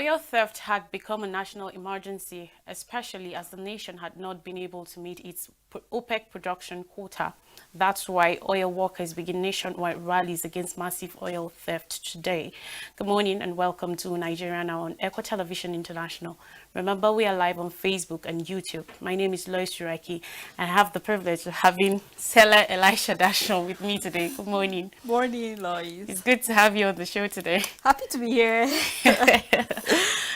Oil theft had become a national emergency, especially as the nation had not been able to meet its OPEC production quota. That's why oil workers begin nationwide rallies against massive oil theft today. Good morning and welcome to Nigeria Now on Echo Television International. Remember, we are live on Facebook and YouTube. My name is Lois Suraki and I have the privilege of having Stella Elisha Dashon with me today. Good morning. Morning, Lois. It's good to have you on the show today. Happy to be here.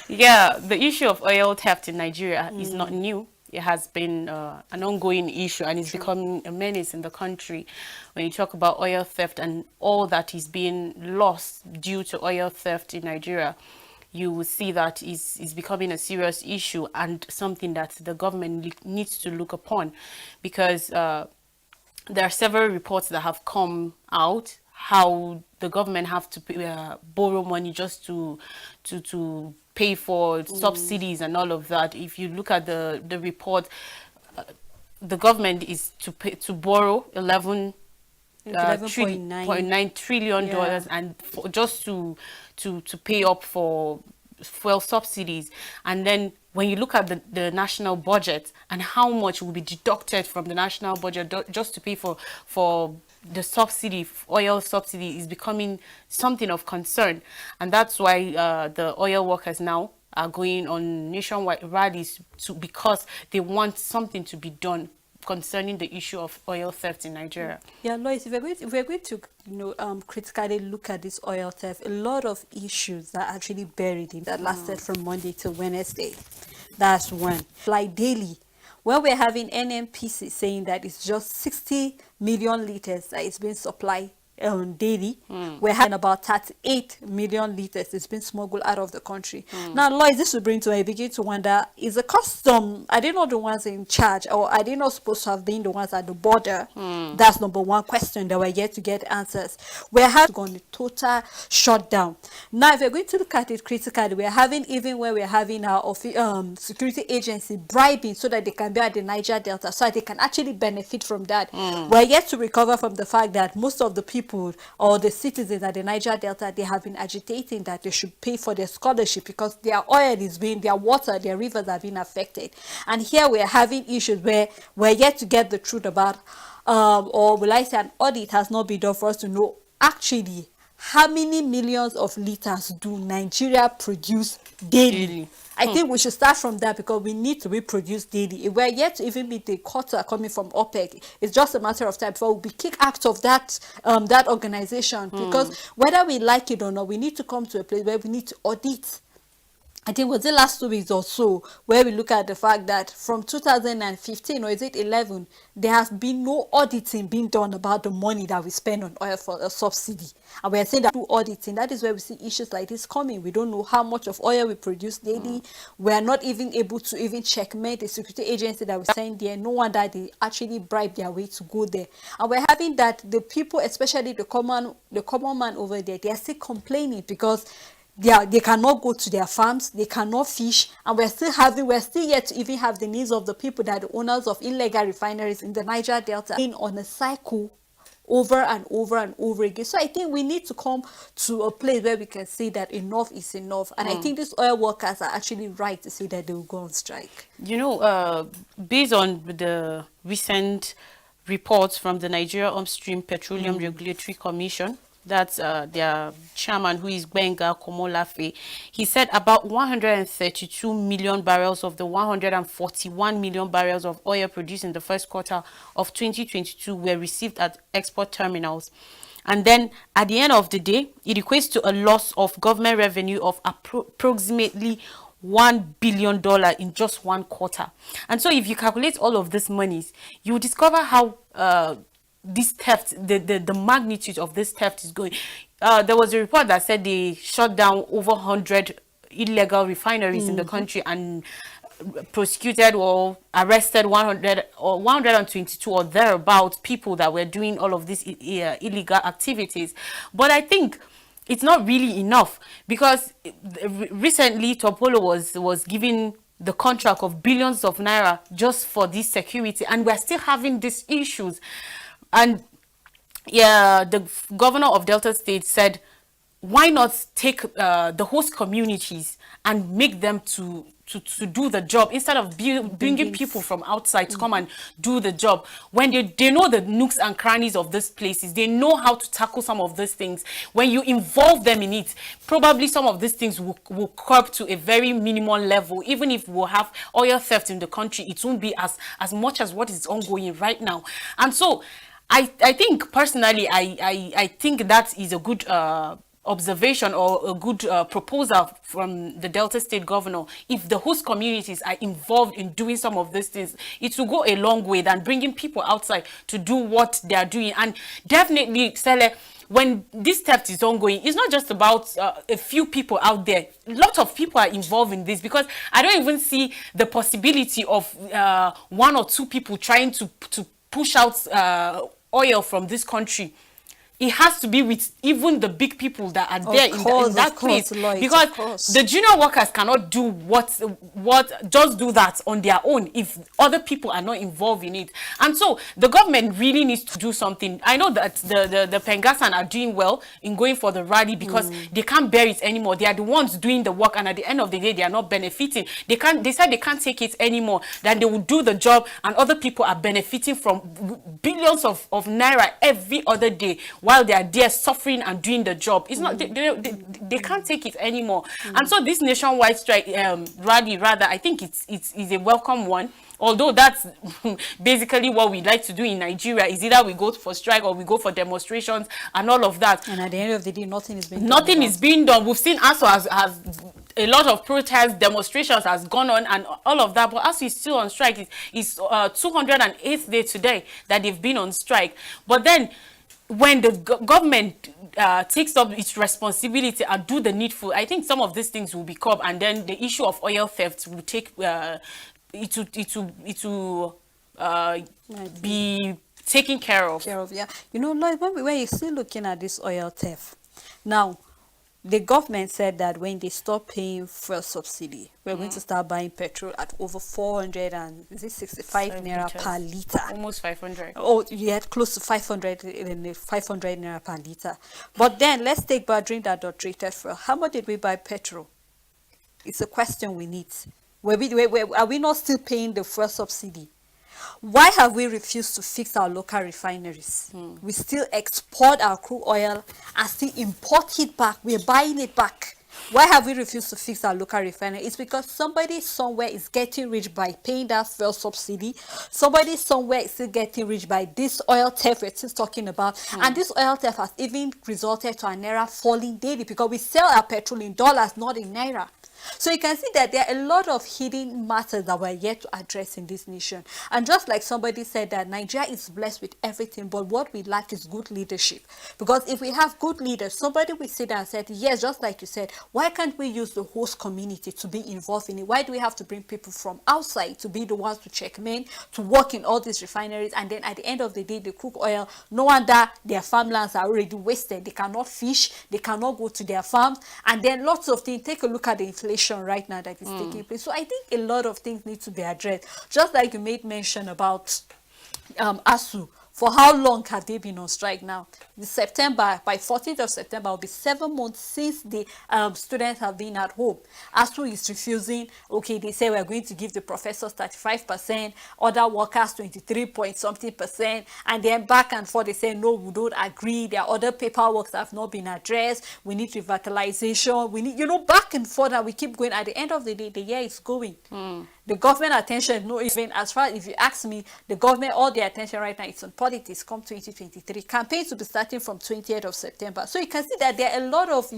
Yeah, the issue of oil theft in Nigeria is not new. It has been an ongoing issue and it's becoming a menace in the country. When you talk about oil theft and all that is being lost due to oil theft in Nigeria, you will see that is becoming a serious issue and something that the government needs to look upon, because there are several reports that have come out how the government have to borrow money just to pay for subsidies and all of that. If you look at the report, the government is to borrow 11.9 trillion dollars, and just to pay up for fuel subsidies. And then when you look at the national budget and how much will be deducted from the national budget just to pay for the subsidy, oil subsidy, is becoming something of concern. And that's why the oil workers now are going on nationwide rallies because they want something to be done concerning the issue of oil theft in Nigeria. Yeah, Lois, if we're going to critically look at this oil theft, a lot of issues are actually buried in that lasted from Monday to Wednesday. That's one. Like daily, when we're having NNPC saying that it's just 60 million liters that is being supplied daily, we're having about 38 million liters it's been smuggled out of the country. Now, Lois, this will bring to I begin to wonder, is the custom, are they not the ones in charge, or are they not supposed to have been the ones at the border? That's number one question that we're yet to get answers. We're having gone a total shutdown. Now, if we're going to look at it critically, we're having, even when we're having our security agency bribing so that they can be at the Niger Delta, so that they can actually benefit from that. We're yet to recover from the fact that most of the people or the citizens at the Niger Delta, they have been agitating that they should pay for their scholarship because their oil is being, their water, their rivers are being affected. And here we are having issues where we're yet to get the truth about, or will I say an audit has not been done for us to know actually how many millions of liters do Nigeria produce daily. I think we should start from that, because we need to reproduce daily. If we're yet to even meet the quota coming from OPEC, it's just a matter of time before we'll be kicked out of that that organization. Because whether we like it or not, we need to come to a place where we need to audit. I think it was the last 2 weeks or so where we look at the fact that from 2015, or is it 11, there has been no auditing being done about the money that we spend on oil for a subsidy. And we are saying that through auditing, that is where we see issues like this coming. We don't know how much of oil we produce daily. We are not even able to even checkmate the security agency that we send there. No wonder they actually bribe their way to go there. And we're having that the people, especially the common man over there, they are still complaining because they cannot go to their farms, they cannot fish, and we're still yet to even have the needs of the people that are the owners of illegal refineries in the Niger Delta in on a cycle over and over and over again. So I think we need to come to a place where we can say that enough is enough. And I think these oil workers are actually right to say that they will go on strike. You know, based on the recent reports from the Nigeria Upstream Petroleum Regulatory Commission, that's their chairman, who is Gbenga Komolafe, he said about 132 million barrels of the 141 million barrels of oil produced in the first quarter of 2022 were received at export terminals. And then at the end of the day, it equates to a loss of government revenue of approximately $1 billion in just one quarter. And so if you calculate all of these monies, you will discover how this theft, the magnitude of this theft is going. There was a report that said they shut down over 100 illegal refineries in the country and prosecuted or arrested 100 or 122 or thereabout people that were doing all of these illegal activities. But I think it's not really enough, because recently Topolo was given the contract of billions of naira just for this security, and we're still having these issues. And yeah, the governor of Delta State said, why not take the host communities and make them to do the job instead of bringing people from outside to come and do the job. When they know the nooks and crannies of these places, they know how to tackle some of these things. When you involve them in it, probably some of these things will curb to a very minimal level. Even if we'll have oil theft in the country, it won't be as much as what is ongoing right now. And so I think personally, I think that is a good observation or a good proposal from the Delta State governor. If the host communities are involved in doing some of these things, it will go a long way than bringing people outside to do what they are doing. And definitely, Sele, when this theft is ongoing, it's not just about a few people out there. A lot of people are involved in this, because I don't even see the possibility of one or two people trying to push out oil from this country. It has to be with even the big people that are there in that place, Lloyd, because the junior workers cannot do what just do that on their own if other people are not involved in it. And so the government really needs to do something. I know that the Pengassan are doing well in going for the rally, because they can't bear it anymore. They are the ones doing the work, and at the end of the day, they are not benefiting. They said they can't take it anymore, that they will do the job, and other people are benefiting from billions of naira every other day, while they are there suffering and doing the job. It's not, they can't take it anymore. And so this nationwide strike rally, rather, I think it's a welcome one. Although that's basically what we like to do in Nigeria, is either we go for strike or we go for demonstrations and all of that. And at the end of the day, nothing is being done. Nothing is being done. We've seen ASU has a lot of protests, demonstrations has gone on and all of that, but ASU is still on strike. It's 208th day today that they've been on strike. But then when the government takes up its responsibility and do the needful, I think some of these things will be curbed, and then the issue of oil theft will take it will be taken care of. Yeah. You know, Lloyd, when you're still looking at this oil theft, now, the government said that when they stop paying fuel subsidy, we're going to start buying petrol at over 465 naira per liter. Almost 500. Oh, yeah, close to 500 naira per liter. But then let's take Badrin that treated fuel. How much did we buy petrol? It's a question we need. Are we not still paying the fuel subsidy? Why have we refused to fix our local refineries? We still export our crude oil and still import it back. We're buying it back. Why have we refused to fix our local refinery? It's because somebody somewhere is getting rich by paying that fuel subsidy. Somebody somewhere is still getting rich by this oil theft we're still talking about. And this oil theft has even resulted to our naira falling daily, because we sell our petrol in dollars, not in naira. So you can see that there are a lot of hidden matters that we're yet to address in this nation. And just like somebody said, that Nigeria is blessed with everything, but what we lack is good leadership. Because if we have good leaders, somebody will sit there and say, yes, just like you said, why can't we use the host community to be involved in it? Why do we have to bring people from outside to be the ones to check men, to work in all these refineries? And then at the end of the day, they cook oil. No wonder their farmlands are already wasted. They cannot fish. They cannot go to their farms. And then lots of things. Take a look at the inflation right now that is taking place. So I think a lot of things need to be addressed. Just like you made mention about ASU. For how long have they been on strike now? In September, by 14th of September, it will be 7 months since the students have been at home. ASU is refusing. Okay, they say we're going to give the professors 35%, other workers 23-point-something%, and then back and forth they say, no, we don't agree. There are other paperwork that have not been addressed. We need revitalization. We need, back and forth, and we keep going. At the end of the day, the year is going. The government attention, no, even as far as, if you ask me, the government, all the attention right now is on politics come 2023. Campaigns will be starting from 20th of September. So you can see that there are a lot of,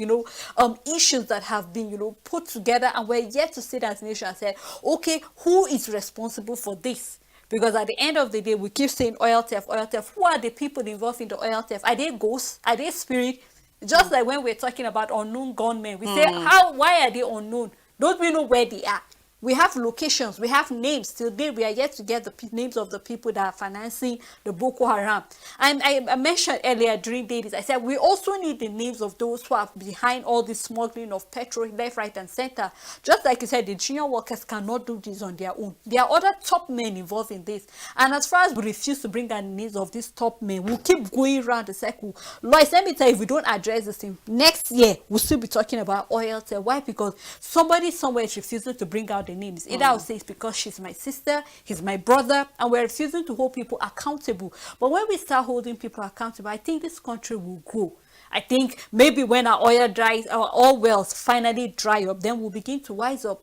issues that have been, put together, and we're yet to sit as a nation and say, okay, who is responsible for this? Because at the end of the day, we keep saying oil theft, oil theft. Who are the people involved in the oil theft? Are they ghosts? Are they spirit? Just like when we're talking about unknown gunmen, we say, why are they unknown? Don't we know where they are? We have locations, we have names. Till date, we are yet to get the names of the people that are financing the Boko Haram. And I mentioned earlier during dailies, I said we also need the names of those who are behind all this smuggling of petrol left, right, and center. Just like you said, the junior workers cannot do this on their own. There are other top men involved in this. And as far as we refuse to bring out the names of these top men, we'll keep going around the circle. Lois, let me tell you, if we don't address this thing, next year we'll still be talking about oil. Why? Because somebody somewhere is refusing to bring out the names. Either I'll say it's because she's my sister, he's my brother, and we're refusing to hold people accountable. But when we start holding people accountable, I think this country will grow. I think maybe when our oil dries, our oil wells finally dry up, then we'll begin to wise up.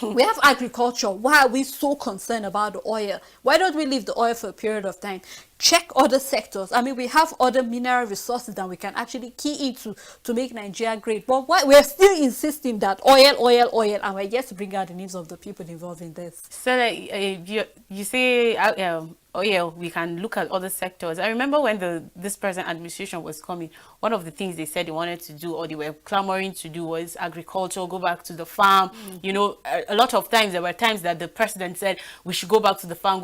We have agriculture. Why are we so concerned about the oil? Why don't we leave the oil for a period of time? Check other sectors. I mean, we have other mineral resources that we can actually key into to make Nigeria great. But why we're still insisting that oil, and we're yet to bring out the names of the people involved in this. So you say oil, we can look at other sectors. I remember when this present administration was coming, one of the things they said they wanted to do, or they were clamoring to do, was agriculture, go back to the farm. You know, a lot of times there were times that the president said we should go back to the farm,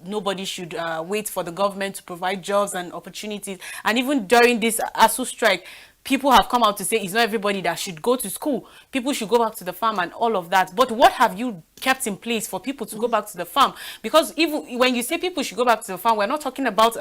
nobody should wait for the government to provide jobs and opportunities. And even during this ASU strike, people have come out to say it's not everybody that should go to school. People should go back to the farm and all of that. But what have you kept in place for people to go back to the farm? Because even when you say people should go back to the farm, we're not talking about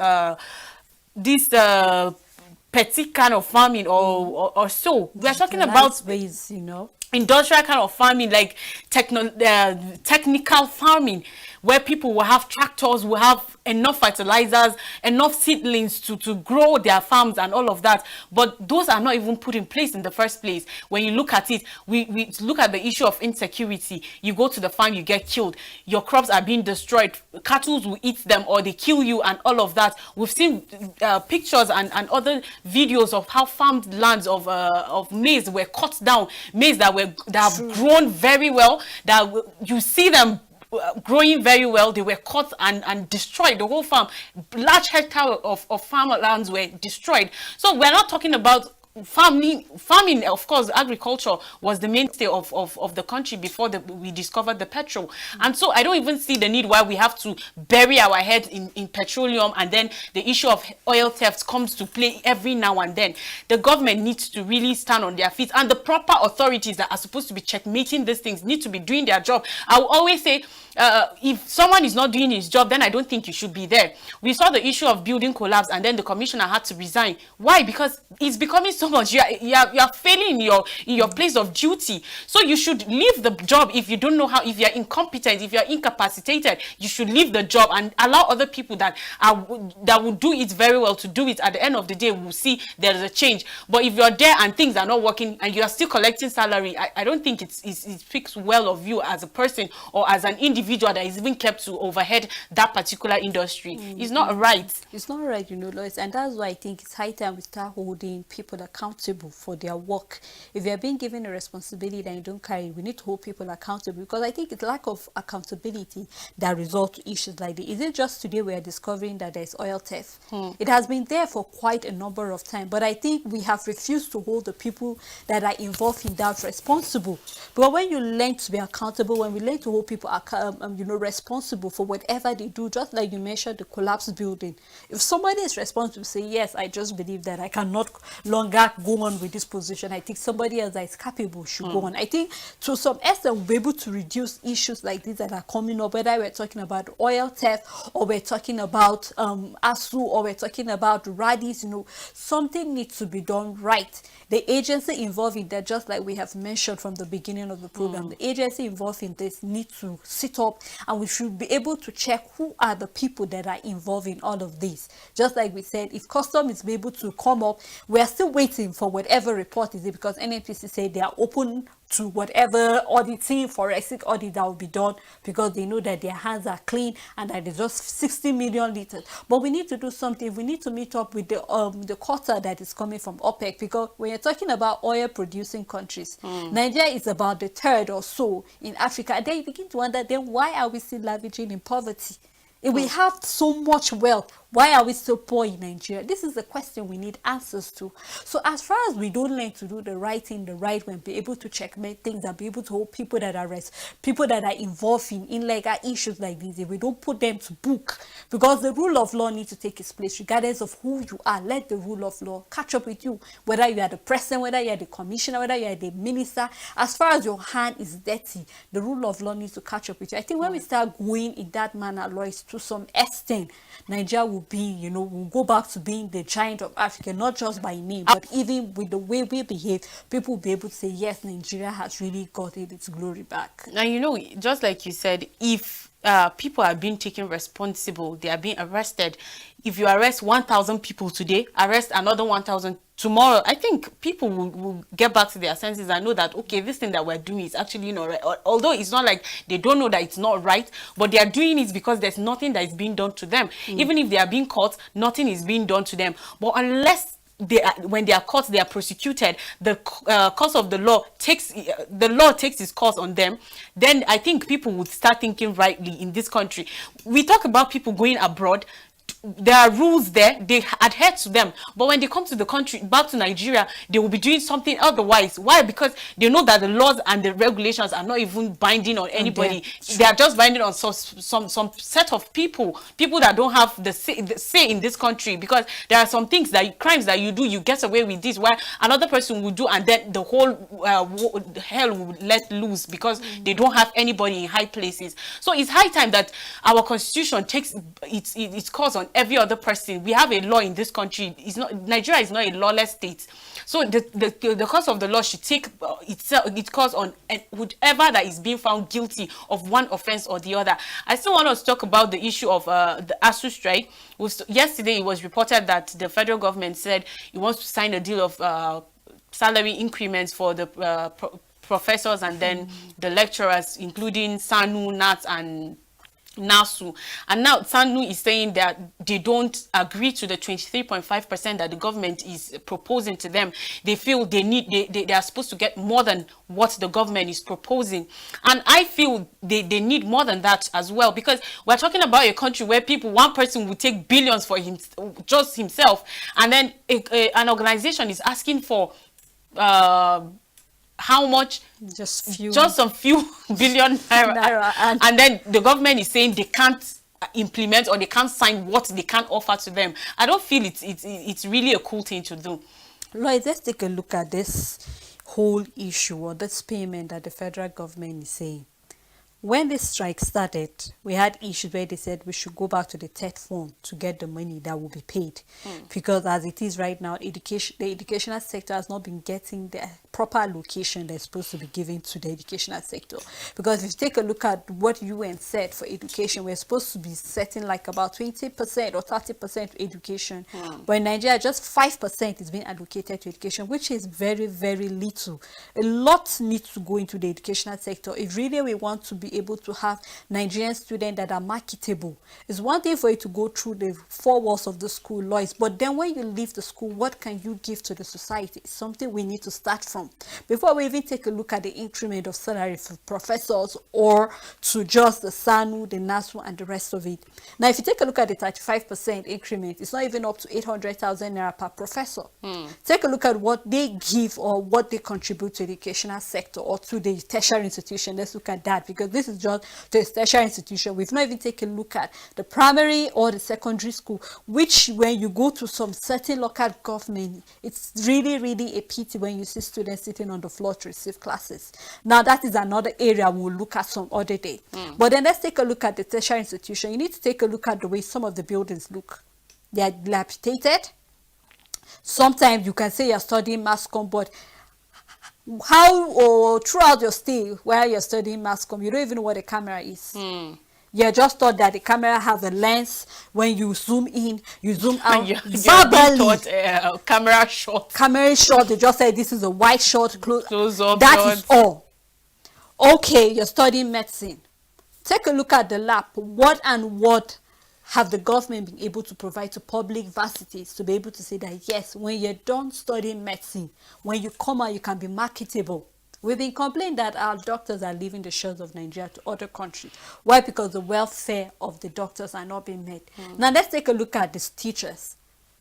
this petty kind of farming or so. We're talking about ways, you know, industrial kind of farming, like technical farming, where people will have tractors, will have enough fertilizers, enough seedlings to grow their farms and all of that. But those are not even put in place in the first place. When you look at it, we look at the issue of insecurity. You go to the farm, you get killed. Your crops are being destroyed. Cattle will eat them or they kill you and all of that. We've seen pictures and other videos of how farmed lands of maize were cut down. Maize that have grown very well, that you see them growing very well, they were cut and destroyed. The whole farm, large hectare of farmlands were destroyed. So we're not talking about farming. Of course, agriculture was the mainstay of the country before we discovered the petrol. And so I don't even see the need why we have to bury our heads in petroleum, and then the issue of oil theft comes to play every now and then. The government needs to really stand on their feet, and the proper authorities that are supposed to be checkmating these things need to be doing their job. I will always say, if someone is not doing his job, then I don't think you should be there. We saw the issue of building collapse, and then the commissioner had to resign. Why? Because it's becoming so much. You are failing in your place of duty. So you should leave the job if you don't know how. If you are incompetent, if you are incapacitated, you should leave the job and allow other people that will do it very well to do it. At the end of the day, we'll see there is a change. But if you're there and things are not working and you are still collecting salary, I don't think it speaks well of you as a person or as an individual that is even kept to overhead that particular industry. It's not right. It's not right, you know, Lois, and that's why I think it's high time we start holding people accountable for their work. If you're being given a responsibility that you don't carry, we need to hold people accountable, because I think it's lack of accountability that results to issues like this. Is it just today we are discovering that there's oil theft? It has been there for quite a number of time, but I think we have refused to hold the people that are involved in that responsible. But when you learn to be accountable, when we learn to hold people responsible for whatever they do, just like you mentioned the collapsed building, if somebody is responsible, say yes, I just believe that I cannot longer go on with this position, I think somebody else that is capable should go on. I think to some extent we'll be able to reduce issues like this that are coming up, whether we're talking about oil theft or we're talking about ASU or we're talking about Radis. You know, something needs to be done right. The agency involved in that, just like we have mentioned from the beginning of the program, the agency involved in this need to sit up, and we should be able to check who are the people that are involved in all of this. Just like we said, if custom is able to come up, we are still waiting for whatever report is it, because NNPC said they are open to whatever auditing, forensic audit that will be done, because they know that their hands are clean and that there's just 60 million liters. But we need to do something. We need to meet up with the quota that is coming from OPEC, because when you're talking about oil producing countries, Nigeria is about the third or so in Africa, and then you begin to wonder, then why are we still ravaging in poverty? If we have so much wealth, Why are we so poor in Nigeria? This is the question we need answers to. So as far as we don't learn to do the right thing the right way, and be able to checkmate things, and be able to hold people that are people that are involved in illegal issues like this, if we don't put them to book, because the rule of law needs to take its place regardless of who you are. Let the rule of law catch up with you, whether you are the president, whether you are the commissioner, whether you are the minister. As far as your hand is dirty, the rule of law needs to catch up with you. I think when we start going in that manner, Lois, to some extent, Nigeria will be, will go back to being the giant of Africa, not just by name, but even with the way we behave, people will be able to say, yes, Nigeria has really gotten its glory back. And just like you said, if people are being taken responsible, they are being arrested. If you arrest 1,000 people today, arrest another 1,000 tomorrow, I think people will get back to their senses and know that, okay, this thing that we're doing is actually not right. Although it's not like they don't know that it's not right, but they are doing it because there's nothing that is being done to them. Even if they are being caught, nothing is being done to them. But unless when they are caught, they are prosecuted, the course of the law takes its course on them, then I think people would start thinking rightly in this country. We talk about people going abroad. There are rules there, they adhere to them, but when they come to the country, back to Nigeria, they will be doing something otherwise. Why? Because they know that the laws and the regulations are not even binding on anybody. They are just binding on some set of people that don't have the say in this country, because there are some things, crimes that you do, you get away with this, while another person will do, and then the whole hell will let loose because they don't have anybody in high places. So it's high time that our constitution takes its course on every other person. We have a law in this country. Nigeria is not a lawless state. So the course of the law should take its course on whoever that is being found guilty of one offense or the other. I still want us to talk about the issue of the ASU strike. Yesterday, it was reported that the federal government said it wants to sign a deal of salary increments for the professors and then the lecturers, including SANU, NAT, and NASU. And now SANU is saying that they don't agree to the 23.5% that the government is proposing to them. They feel they are supposed to get more than what the government is proposing. And I feel they need more than that as well, because we're talking about a country where one person will take billions for just himself, and then an organization is asking for how much? Just some few billion naira. And then the government is saying they can't implement or they can't sign what they can't offer to them. I don't feel it's really a cool thing to do. Right, let's take a look at this whole issue, or this payment that the federal government is saying. When this strike started, we had issues where they said we should go back to the third form to get the money that will be paid. Because as it is right now, the educational sector has not been getting the proper allocation they're supposed to be giving to the educational sector. Because if you take a look at what UN said for education, we're supposed to be setting like about 20% or 30% to education. But in Nigeria, just 5% is being allocated to education, which is very, very little. A lot needs to go into the educational sector if really we want to be able to have Nigerian students that are marketable. It's one thing for you to go through the four walls of the school, Lois, but then when you leave the school, what can you give to the society? It's something we need to start from. Before we even take a look at the increment of salary for professors, or to just the SANU, the NASU, and the rest of it. Now, if you take a look at the 35% increment, it's not even up to 800,000 naira per professor. Take a look at what they give or what they contribute to the educational sector or to the tertiary institution. Let's look at that, because this is just the tertiary institution. We've not even taken a look at the primary or the secondary school, which when you go to some certain local government, it's really, really a pity when you see students sitting on the floor to receive classes. Now, that is another area we'll look at some other day. But then let's take a look at the tertiary institution. You need to take a look at the way some of the buildings look. They are dilapidated. Sometimes you can say you're studying mass comm, but throughout your stay where you're studying mass comm, you don't even know what a camera is. You just thought that the camera has a lens. When you zoom in, you zoom out. Verbally, camera shot. Camera shot. They just said this is a wide shot, close up. That is all. Okay, you're studying medicine. Take a look at the lab. What have the government been able to provide to public varsities to be able to say that yes, when you're done studying medicine, when you come out, you can be marketable. We've been complaining that our doctors are leaving the shores of Nigeria to other countries. Why? Because the welfare of the doctors are not being met. Now let's take a look at these teachers.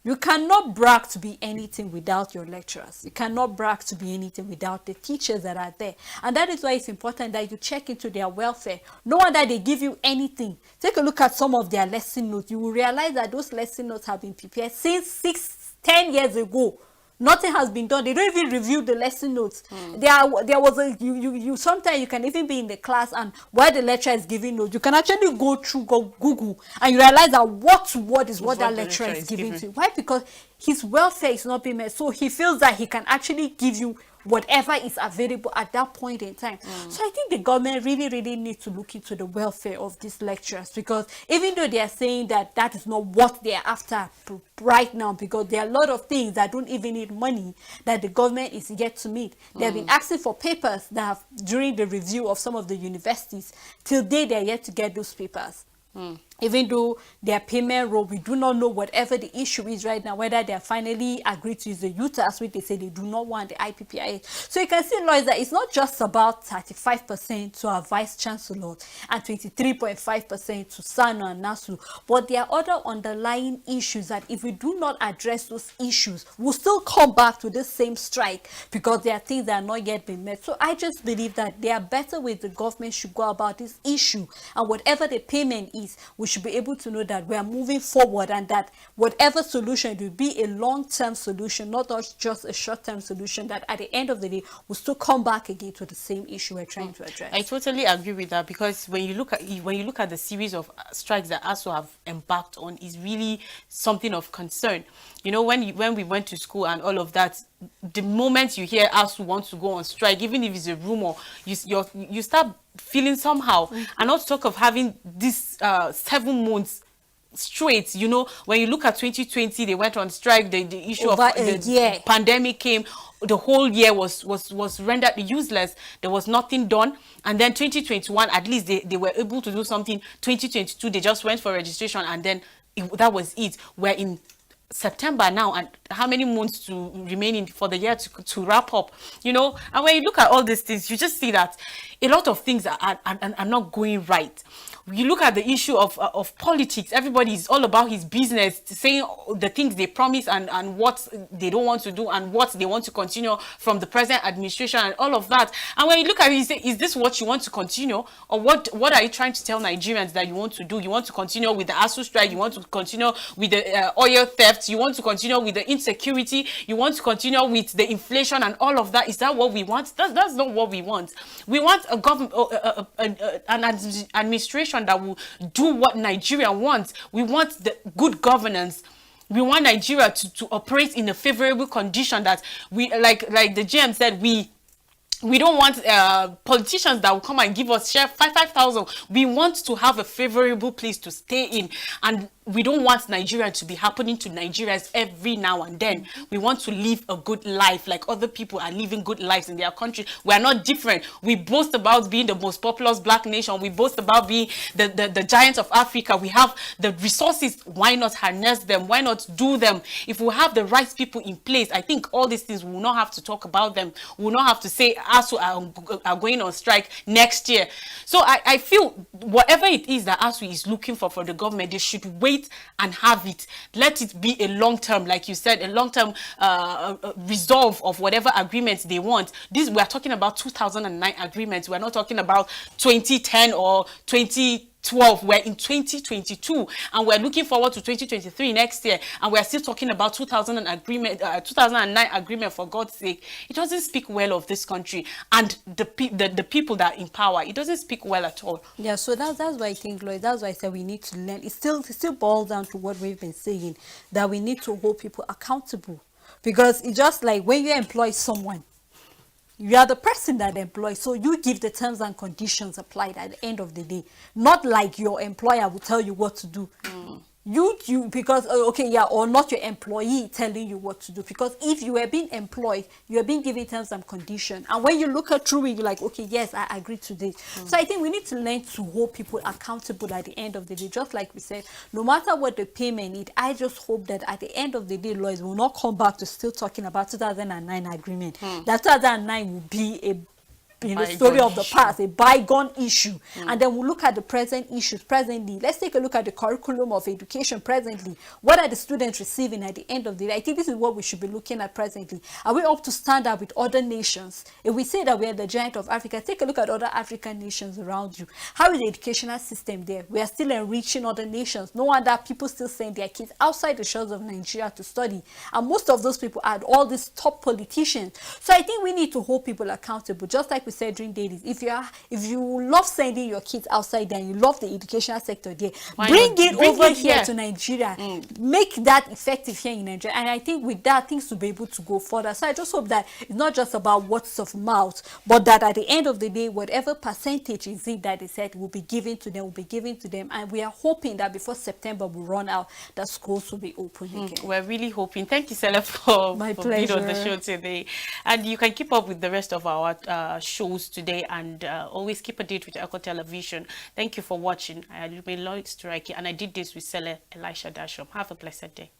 You cannot brag to be anything without your lecturers. You cannot brag to be anything without the teachers that are there. And that is why it's important that you check into their welfare. No wonder they give you anything. Take a look at some of their lesson notes. You will realize that those lesson notes have been prepared since 10 years ago. Nothing has been done. They don't even review the lesson notes. There was a you sometimes you can even be in the class, and while the lecturer is giving notes, you can actually go through Google and you realize that what is what that lecturer is giving to you. Why? Because his welfare is not being met. So he feels that he can actually give you whatever is available at that point in time. So I think the government really needs to look into the welfare of these lecturers, because even though they are saying that that is not what they are after right now, because there are a lot of things that don't even need money that the government is yet to meet. They have been asking for papers that have, during the review of some of the universities, till date they are yet to get those papers. Even though their payment role, we do not know whatever the issue is right now, whether they are finally agreed to use the UTAS, which they say they do not want the IPPIS. So you can see, Lois, that it's not just about 35% to our vice chancellor and 23.5% to SANU and NASU, but there are other underlying issues that if we do not address those issues, we'll still come back to the same strike, because there are things that are not yet been met. So I just believe that there are better ways the government should go about this issue, and whatever the payment is, we should be able to know that we are moving forward, and that whatever solution, it will be a long-term solution, not just a short-term solution, that at the end of the day we'll still come back again to the same issue we're trying to address. I totally agree with that, because when you look at the series of strikes that ASU have embarked on, is really something of concern. You know, when we went to school and all of that, the moment you hear ASU wants to go on strike, even if it's a rumor, you start feeling somehow. And not to talk of having this 7 months straight. You know, when you look at 2020, they went on strike, the issue of the pandemic came, the whole year was rendered useless. There was nothing done. And then 2021, at least they were able to do something. 2022, they just went for registration, and then that was it. We're in September now, and how many months to remaining for the year to wrap up, you know? And when you look at all these things, you just see that a lot of things are not going right. You look at the issue of politics. Everybody is all about his business, saying the things they promise and what they don't want to do, and what they want to continue from the present administration and all of that. And when you look at it, you say, is this what you want to continue? Or what are you trying to tell Nigerians that you want to do? You want to continue with the ASU strike? You want to continue with the oil theft? You want to continue with the insecurity? You want to continue with the inflation and all of that? Is that what we want? That's not what we want. We want a government, an administration that will do what Nigeria wants. We want the good governance. We want Nigeria to operate in a favorable condition, that we, like the GM said, we don't want politicians that will come and give us share 5,000. We want to have a favorable place to stay in, and we don't want Nigeria to be happening to Nigerians every now and then. We want to live a good life like other people are living good lives in their country. We are not different. We boast about being the most populous black nation. We boast about being the giant of Africa. We have the resources. Why not harness them? Why not do them? If we have the right people in place, I think all these things, we will not have to talk about them. We will not have to say ASU are going on strike next year. So I feel whatever it is that ASU is looking for the government, they should wait and have it. Let it be a long-term, like you said, a long-term resolve of whatever agreements they want. This, we are talking about 2009 agreements. We're not talking about 2010 or 2012. We're in 2022, and we're looking forward to 2023 next year, and we're still talking about 2009 agreement. For God's sake, it doesn't speak well of this country and the people that are in power. It doesn't speak well at all. Yeah, so that's why I think, Lloyd, that's why I said we need to learn. It still boils down to what we've been saying, that we need to hold people accountable, because it's just like when you employ someone, you are the person that employs, so you give the terms and conditions applied at the end of the day. Not like your employer will tell you what to do. You because okay, yeah, or not your employee telling you what to do. Because if you are being employed, you are being given terms and conditions, and when you look at through it, you're like, okay, yes, I agree to this. So I think we need to learn to hold people accountable at the end of the day. Just like we said, no matter what the payment is, I just hope that at the end of the day, lawyers will not come back to still talking about 2009 agreement. That 2009 will be a story of the issue. past, a bygone issue, and then we'll look at the present issues presently. Let's take a look at the curriculum of education presently. What are the students receiving at the end of the day? I think this is what we should be looking at presently. Are we up to standard with other nations? If we say that we are the giant of Africa, take a look at other African nations around you. How is the educational system there? We are still enriching other nations. No wonder people still send their kids outside the shores of Nigeria to study, and most of those people are all these top politicians. So I think we need to hold people accountable, just like we said during dailies. If you love sending your kids outside and you love the educational sector there, bring it over here to Nigeria. Make that effective here in Nigeria, and I think with that things will be able to go further. So I just hope that it's not just about words of mouth, but that at the end of the day, whatever percentage is it that they said will be given to them, will be given to them, and we are hoping that before September we run out, that schools will be open again. We're really hoping. Thank you, Stella, for being on the pleasure. show today. And you can keep up with the rest of our shows today, and always keep a date with Echo Television. Thank you for watching. I remain Lloyd Strike, and I did this with Sele Elisha Dasham. Have a blessed day.